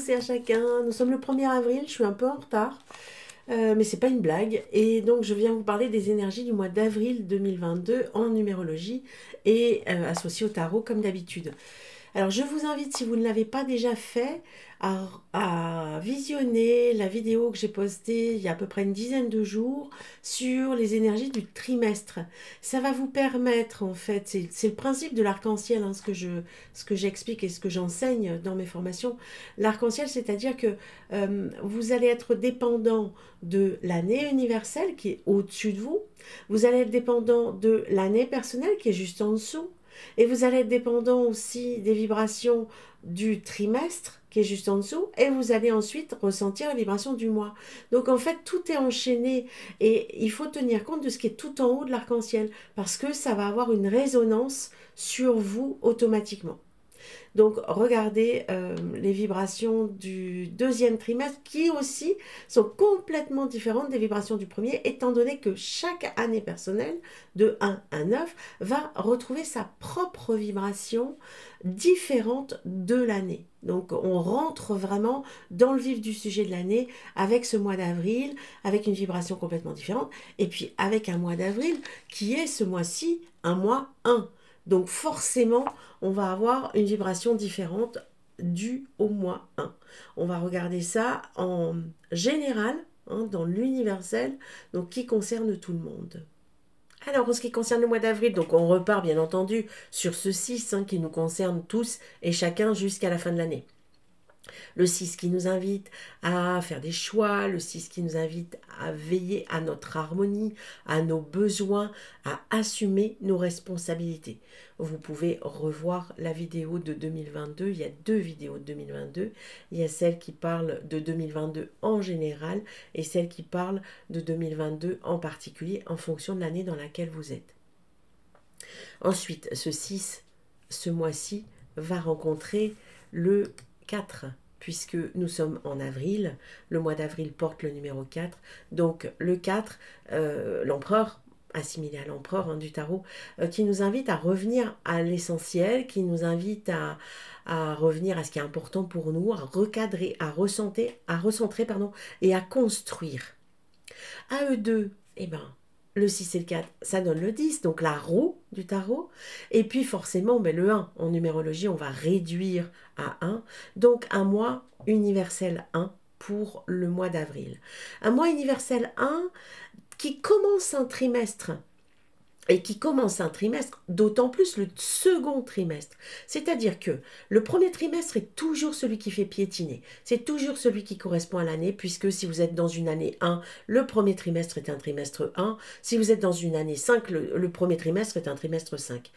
tous et à chacun. Nous sommes le 1er avril, je suis un peu en retard, mais c'est pas une blague. Et donc je viens vous parler des énergies du mois d'avril 2022 en numérologie et associées au tarot comme d'habitude. Alors je vous invite, si vous ne l'avez pas déjà fait, à visionner la vidéo que j'ai postée il y a à peu près une dizaine de jours sur les énergies du trimestre. Ça va vous permettre, en fait, c'est le principe de l'arc-en-ciel, hein, ce que j'explique et ce que j'enseigne dans mes formations. L'arc-en-ciel, c'est-à-dire que vous allez être dépendant de l'année universelle qui est au-dessus de vous, vous allez être dépendant de l'année personnelle qui est juste en dessous, et vous allez être dépendant aussi des vibrations du trimestre qui est juste en dessous, et vous allez ensuite ressentir la vibration du mois. Donc en fait, tout est enchaîné, et il faut tenir compte de ce qui est tout en haut de l'arc-en-ciel, parce que ça va avoir une résonance sur vous automatiquement. Donc regardez les vibrations du deuxième trimestre qui aussi sont complètement différentes des vibrations du premier, étant donné que chaque année personnelle de 1 à 9 va retrouver sa propre vibration différente de l'année. Donc on rentre vraiment dans le vif du sujet de l'année avec ce mois d'avril, avec une vibration complètement différente, et puis avec un mois d'avril qui est ce mois-ci un mois 1. Donc forcément, on va avoir une vibration différente due au mois 1. On va regarder ça en général, hein, dans l'universel, donc qui concerne tout le monde. Alors, en ce qui concerne le mois d'avril, donc on repart bien entendu sur ce 6 hein, qui nous concerne tous et chacun jusqu'à la fin de l'année. Le 6 qui nous invite à faire des choix, le 6 qui nous invite à veiller à notre harmonie, à nos besoins, à assumer nos responsabilités. Vous pouvez revoir la vidéo de 2022, il y a 2 vidéos de 2022, il y a celle qui parle de 2022 en général et celle qui parle de 2022 en particulier en fonction de l'année dans laquelle vous êtes. Ensuite, ce 6, ce mois-ci, va rencontrer le 4, puisque nous sommes en avril, le mois d'avril porte le numéro 4, donc le 4, l'empereur, assimilé à l'empereur hein, du tarot, qui nous invite à revenir à l'essentiel, qui nous invite à revenir à ce qui est important pour nous, à recadrer, à recentrer et à construire. À eux deux, eh ben, le 6 et le 4, ça donne le 10, donc la roue du tarot. Et puis forcément, ben, le 1, en numérologie, on va réduire à 1. Donc un mois universel 1 pour le mois d'avril. Un mois universel 1 qui commence un trimestre. Et qui commence un trimestre, d'autant plus le second trimestre. C'est-à-dire que le premier trimestre est toujours celui qui fait piétiner. C'est toujours celui qui correspond à l'année, puisque si vous êtes dans une année 1, le premier trimestre est un trimestre 1. Si vous êtes dans une année 5, le premier trimestre est un trimestre 5.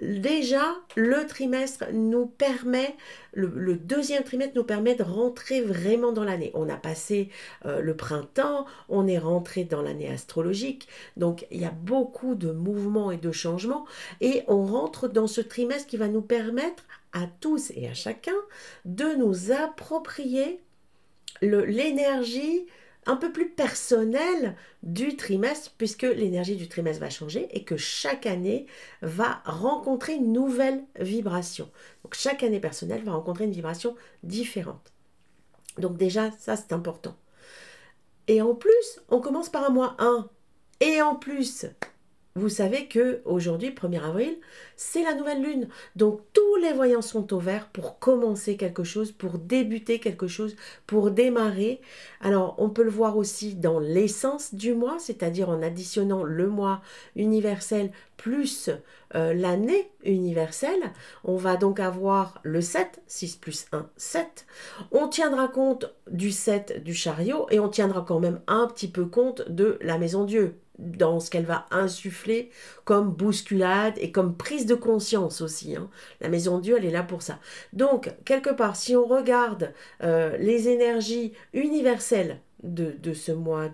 Déjà, le trimestre nous permet, le deuxième trimestre nous permet de rentrer vraiment dans l'année. On a passé le printemps, on est rentré dans l'année astrologique, donc il y a beaucoup de mouvements et de changements, et on rentre dans ce trimestre qui va nous permettre à tous et à chacun de nous approprier l'énergie un peu plus personnelle du trimestre, puisque l'énergie du trimestre va changer et que chaque année va rencontrer une nouvelle vibration. Donc chaque année personnelle va rencontrer une vibration différente. Donc déjà, ça c'est important. Et en plus, on commence par un mois 1. Et en plus, vous savez qu'aujourd'hui, 1er avril, c'est la nouvelle lune. Donc, tous les voyants sont au vert pour commencer quelque chose, pour débuter quelque chose, pour démarrer. Alors, on peut le voir aussi dans l'essence du mois, c'est-à-dire en additionnant le mois universel plus l'année universelle. On va donc avoir le 7, 6 plus 1, 7. On tiendra compte du 7 du chariot et on tiendra quand même un petit peu compte de la maison Dieu, dans ce qu'elle va insuffler comme bousculade et comme prise de conscience aussi. Hein. La maison Dieu, elle est là pour ça. Donc, quelque part, si on regarde les énergies universelles de ce mois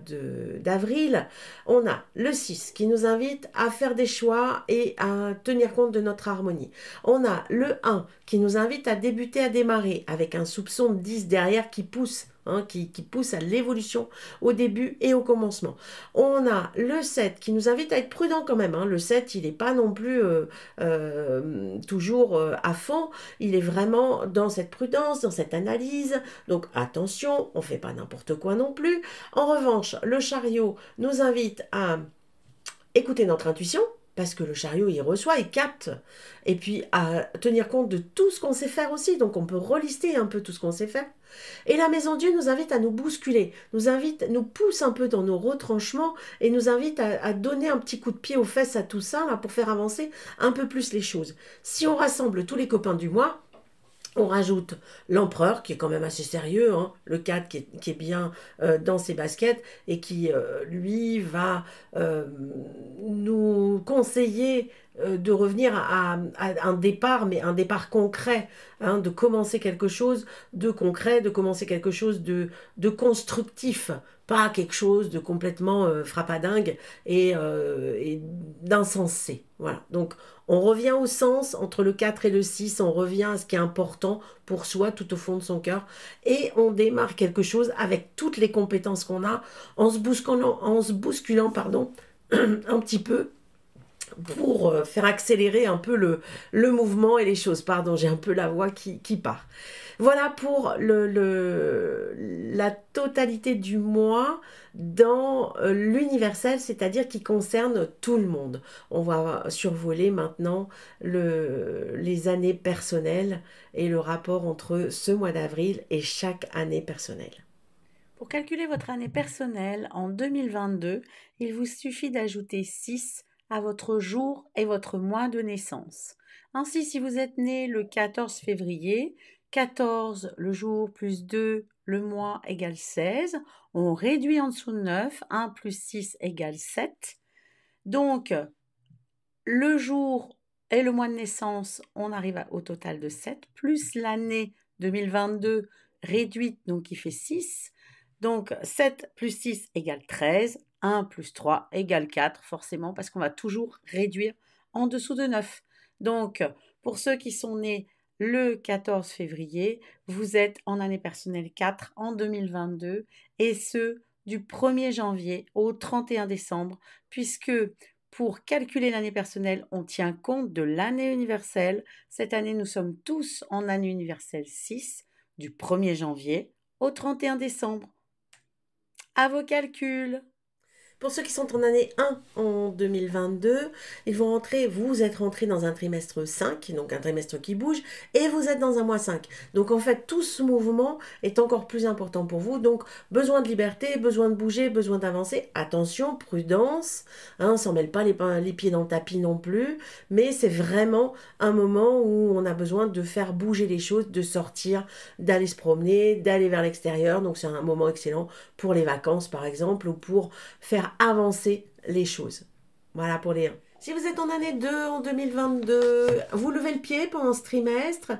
d'avril, on a le 6 qui nous invite à faire des choix et à tenir compte de notre harmonie. On a le 1 qui nous invite à débuter, à démarrer, avec un soupçon de 10 derrière qui pousse hein, qui pousse à l'évolution au début et au commencement. On a le 7 qui nous invite à être prudent quand même. Hein. Le 7, il n'est pas non plus toujours à fond. Il est vraiment dans cette prudence, dans cette analyse. Donc attention, on ne fait pas n'importe quoi non plus. En revanche, le chariot nous invite à écouter notre intuition, parce que le chariot, il reçoit, il capte, et puis à tenir compte de tout ce qu'on sait faire aussi, donc on peut relister un peu tout ce qu'on sait faire. Et la Maison Dieu nous invite à nous bousculer, nous pousse un peu dans nos retranchements, et nous invite à donner un petit coup de pied aux fesses à tout ça, là, pour faire avancer un peu plus les choses. Si on rassemble tous les copains du mois, on rajoute l'empereur, qui est quand même assez sérieux, hein, le 4 qui est bien dans ses baskets et qui, lui, va nous conseiller de revenir à un départ, mais un départ concret, hein, de commencer quelque chose de concret, de commencer quelque chose de constructif, pas quelque chose de complètement frappadingue et d'insensé. Voilà, donc on revient au sens, entre le 4 et le 6, on revient à ce qui est important pour soi, tout au fond de son cœur, et on démarre quelque chose avec toutes les compétences qu'on a, en se bousculant pardon, un petit peu, pour faire accélérer un peu le mouvement et les choses. Pardon, j'ai un peu la voix qui part. Voilà pour la totalité du mois dans l'universel, c'est-à-dire qui concerne tout le monde. On va survoler maintenant les années personnelles et le rapport entre ce mois d'avril et chaque année personnelle. Pour calculer votre année personnelle en 2022, il vous suffit d'ajouter 6 à votre jour et votre mois de naissance. Ainsi, si vous êtes né le 14 février, 14 le jour plus 2 le mois égale 16, on réduit en dessous de 9, 1 plus 6 égale 7. Donc, le jour et le mois de naissance, on arrive au total de 7, plus l'année 2022 réduite, donc qui fait 6. Donc 7 plus 6 égale 13, 1 plus 3 égale 4, forcément, parce qu'on va toujours réduire en dessous de 9. Donc, pour ceux qui sont nés le 14 février, vous êtes en année personnelle 4 en 2022, et ce, du 1er janvier au 31 décembre, puisque pour calculer l'année personnelle, on tient compte de l'année universelle. Cette année, nous sommes tous en année universelle 6, du 1er janvier au 31 décembre. À vos calculs. Pour ceux qui sont en année 1 en 2022, vous êtes rentrés dans un trimestre 5, donc un trimestre qui bouge, et vous êtes dans un mois 5. Donc en fait, tout ce mouvement est encore plus important pour vous. Donc besoin de liberté, besoin de bouger, besoin d'avancer. Attention, prudence, hein, on ne s'en mêle pas les pieds dans le tapis non plus, mais c'est vraiment un moment où on a besoin de faire bouger les choses, de sortir, d'aller se promener, d'aller vers l'extérieur. Donc c'est un moment excellent pour les vacances par exemple, ou pour faire avancer les choses. Voilà pour les 1. Si vous êtes en année 2 en 2022, vous levez le pied pendant ce trimestre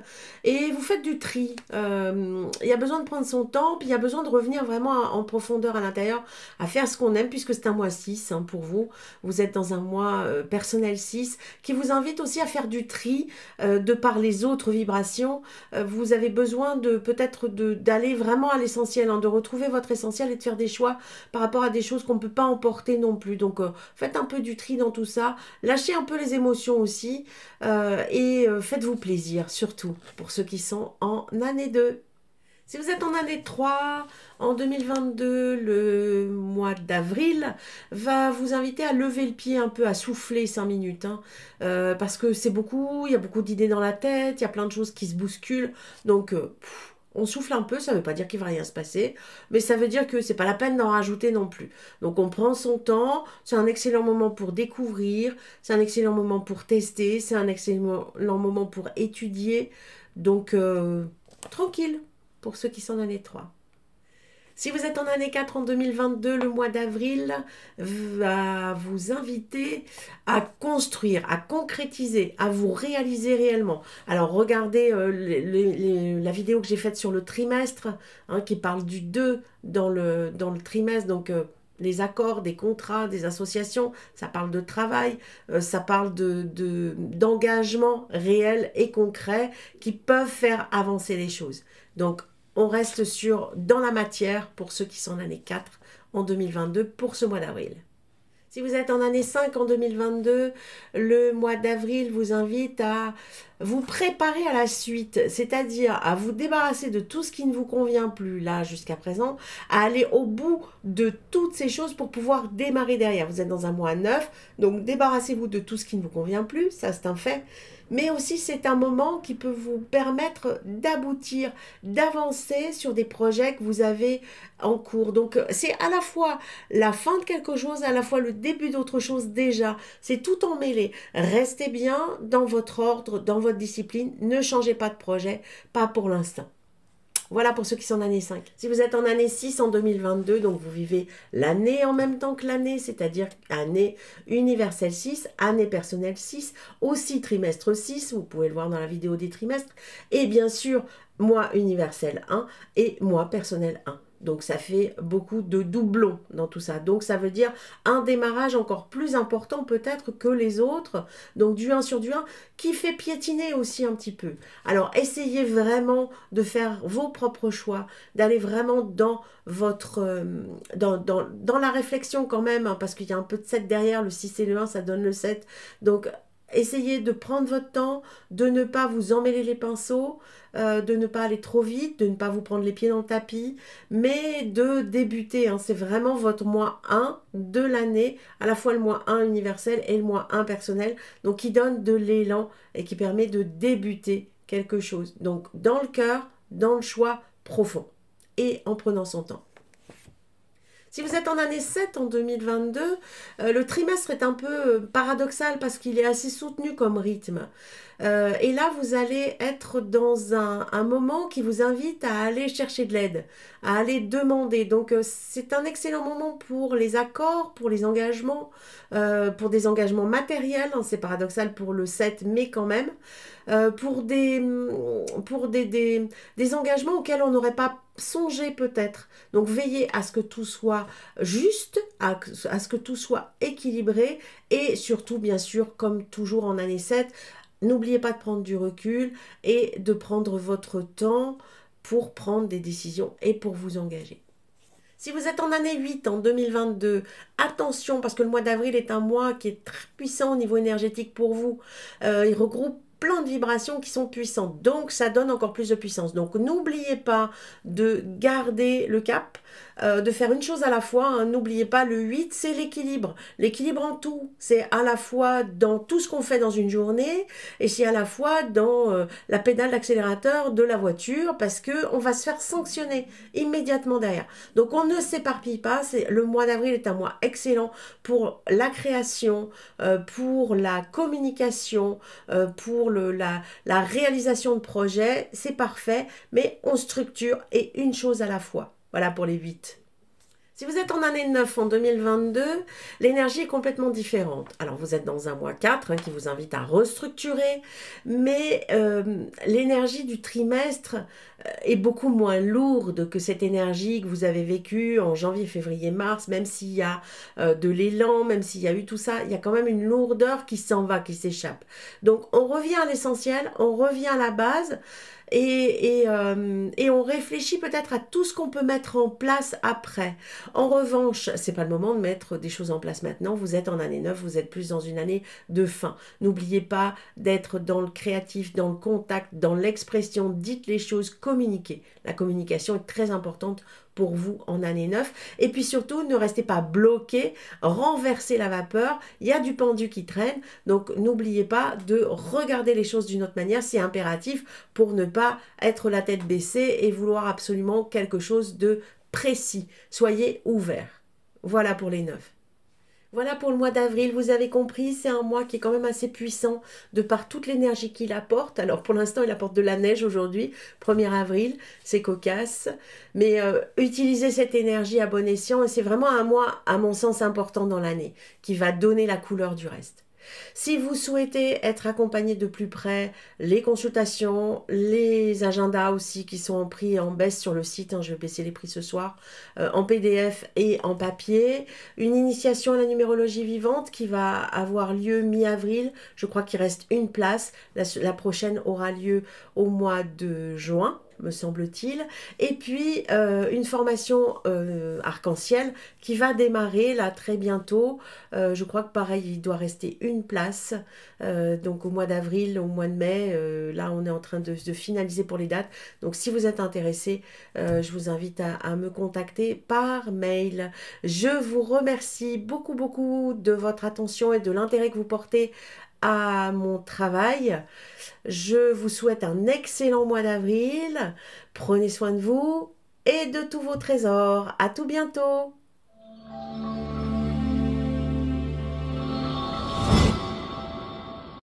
et vous faites du tri. Il y a besoin de prendre son temps, puis il y a besoin de revenir vraiment en profondeur à l'intérieur, à faire ce qu'on aime, puisque c'est un mois 6 hein, pour vous. Vous êtes dans un mois personnel 6 qui vous invite aussi à faire du tri de par les autres vibrations. Vous avez besoin peut-être d'aller vraiment à l'essentiel, hein, de retrouver votre essentiel et de faire des choix par rapport à des choses qu'on ne peut pas emporter non plus. Donc faites un peu du tri dans tout ça. Lâchez un peu les émotions aussi et faites-vous plaisir, surtout pour ceux qui sont en année 2. Si vous êtes en année 3, en 2022, le mois d'avril va vous inviter à lever le pied un peu, à souffler 5 minutes. Hein, parce que c'est beaucoup, il y a beaucoup d'idées dans la tête, il y a plein de choses qui se bousculent. Donc, on souffle un peu, ça ne veut pas dire qu'il ne va rien se passer, mais ça veut dire que c'est pas la peine d'en rajouter non plus. Donc on prend son temps, c'est un excellent moment pour découvrir, c'est un excellent moment pour tester, c'est un excellent moment pour étudier. Donc tranquille pour ceux qui sont en année 3. Si vous êtes en année 4 en 2022, le mois d'avril va vous inviter à construire, à concrétiser, à vous réaliser réellement. Alors regardez la vidéo que j'ai faite sur le trimestre, hein, qui parle du 2 dans le trimestre, donc les accords, des contrats, des associations, ça parle de travail, ça parle d'engagement réel et concret qui peuvent faire avancer les choses. Donc on reste dans la matière pour ceux qui sont en année 4 en 2022 pour ce mois d'avril. Si vous êtes en année 5 en 2022, le mois d'avril vous invite à vous préparer à la suite, c'est-à-dire à vous débarrasser de tout ce qui ne vous convient plus là jusqu'à présent, à aller au bout de toutes ces choses pour pouvoir démarrer derrière. Vous êtes dans un mois 9, donc débarrassez-vous de tout ce qui ne vous convient plus, ça c'est un fait. Mais aussi c'est un moment qui peut vous permettre d'aboutir, d'avancer sur des projets que vous avez en cours. Donc c'est à la fois la fin de quelque chose, à la fois le début d'autre chose déjà. C'est tout emmêlé. Restez bien dans votre ordre, dans votre discipline. Ne changez pas de projet, pas pour l'instant. Voilà pour ceux qui sont en année 5. Si vous êtes en année 6 en 2022, donc vous vivez l'année en même temps que l'année, c'est-à-dire année universelle 6, année personnelle 6, aussi trimestre 6, vous pouvez le voir dans la vidéo des trimestres, et bien sûr mois universel 1 et mois personnel 1. Donc ça fait beaucoup de doublons dans tout ça. Donc ça veut dire un démarrage encore plus important peut-être que les autres. Donc du 1 sur du 1 qui fait piétiner aussi un petit peu. Alors essayez vraiment de faire vos propres choix, d'aller vraiment dans votre dans la réflexion quand même, hein, parce qu'il y a un peu de 7 derrière, le 6 et le 1 ça donne le 7. Donc essayez de prendre votre temps, de ne pas vous emmêler les pinceaux, de ne pas aller trop vite, de ne pas vous prendre les pieds dans le tapis, mais de débuter. Hein. C'est vraiment votre mois 1 de l'année, à la fois le mois 1 universel et le mois 1 personnel, donc qui donne de l'élan et qui permet de débuter quelque chose. Donc dans le cœur, dans le choix profond et en prenant son temps. Si vous êtes en année 7 en 2022, le trimestre est un peu paradoxal parce qu'il est assez soutenu comme rythme. Et là, vous allez être dans un moment qui vous invite à aller chercher de l'aide, à aller demander. Donc, c'est un excellent moment pour les accords, pour les engagements, pour des engagements matériels. Hein, c'est paradoxal pour le 7, mais quand même. Pour des engagements auxquels on n'aurait pas songé peut-être. Donc veillez à ce que tout soit juste, à ce que tout soit équilibré et surtout bien sûr comme toujours en année 7, n'oubliez pas de prendre du recul et de prendre votre temps pour prendre des décisions et pour vous engager. Si vous êtes en année 8, en 2022, attention parce que le mois d'avril est un mois qui est très puissant au niveau énergétique pour vous. Il regroupe plein de vibrations qui sont puissantes, donc ça donne encore plus de puissance. Donc n'oubliez pas de garder le cap, de faire une chose à la fois, hein. N'oubliez pas, le 8 c'est l'équilibre, l'équilibre en tout, c'est à la fois dans tout ce qu'on fait dans une journée et c'est à la fois dans la pédale d'accélérateur de la voiture parce que on va se faire sanctionner immédiatement derrière. Donc on ne s'éparpille pas, le mois d'avril est un mois excellent pour la création, pour la communication, pour la réalisation de projets, c'est parfait, mais on structure et une chose à la fois. Voilà pour les 8. Si vous êtes en année 9 en 2022, l'énergie est complètement différente. Alors vous êtes dans un mois 4 qui vous invite à restructurer, mais l'énergie du trimestre est beaucoup moins lourde que cette énergie que vous avez vécue en janvier, février, mars, même s'il y a de l'élan, même s'il y a eu tout ça, il y a quand même une lourdeur qui s'en va, qui s'échappe. Donc on revient à l'essentiel, on revient à la base, et on réfléchit peut-être à tout ce qu'on peut mettre en place après. En revanche, c'est pas le moment de mettre des choses en place maintenant. Vous êtes en année 9, vous êtes plus dans une année de fin. N'oubliez pas d'être dans le créatif, dans le contact, dans l'expression. Dites les choses, communiquez. La communication est très importante pour vous en année 9. Et puis surtout, ne restez pas bloqué, renversez la vapeur. Il y a du pendu qui traîne. Donc, n'oubliez pas de regarder les choses d'une autre manière. C'est impératif pour ne pas être la tête baissée et vouloir absolument quelque chose de précis. Soyez ouverts. Voilà pour les 9. Voilà pour le mois d'avril, vous avez compris, c'est un mois qui est quand même assez puissant de par toute l'énergie qu'il apporte. Alors pour l'instant, il apporte de la neige aujourd'hui, 1er avril, c'est cocasse. Mais utilisez cette énergie à bon escient et c'est vraiment un mois, à mon sens, important dans l'année, qui va donner la couleur du reste. Si vous souhaitez être accompagné de plus près, les consultations, les agendas aussi qui sont en prix et en baisse sur le site, hein, je vais baisser les prix ce soir, en PDF et en papier, une initiation à la numérologie vivante qui va avoir lieu mi-avril, je crois qu'il reste une place, la prochaine aura lieu au mois de juin. me semble-t-il. Et puis, une formation arc-en-ciel qui va démarrer là très bientôt. Je crois que pareil, il doit rester une place. Donc au mois d'avril, au mois de mai, là on est en train de finaliser pour les dates. Donc si vous êtes intéressé, je vous invite à me contacter par mail. Je vous remercie beaucoup, beaucoup de votre attention et de l'intérêt que vous portez à mon travail. Je vous souhaite un excellent mois d'avril. Prenez soin de vous et de tous vos trésors. À tout bientôt.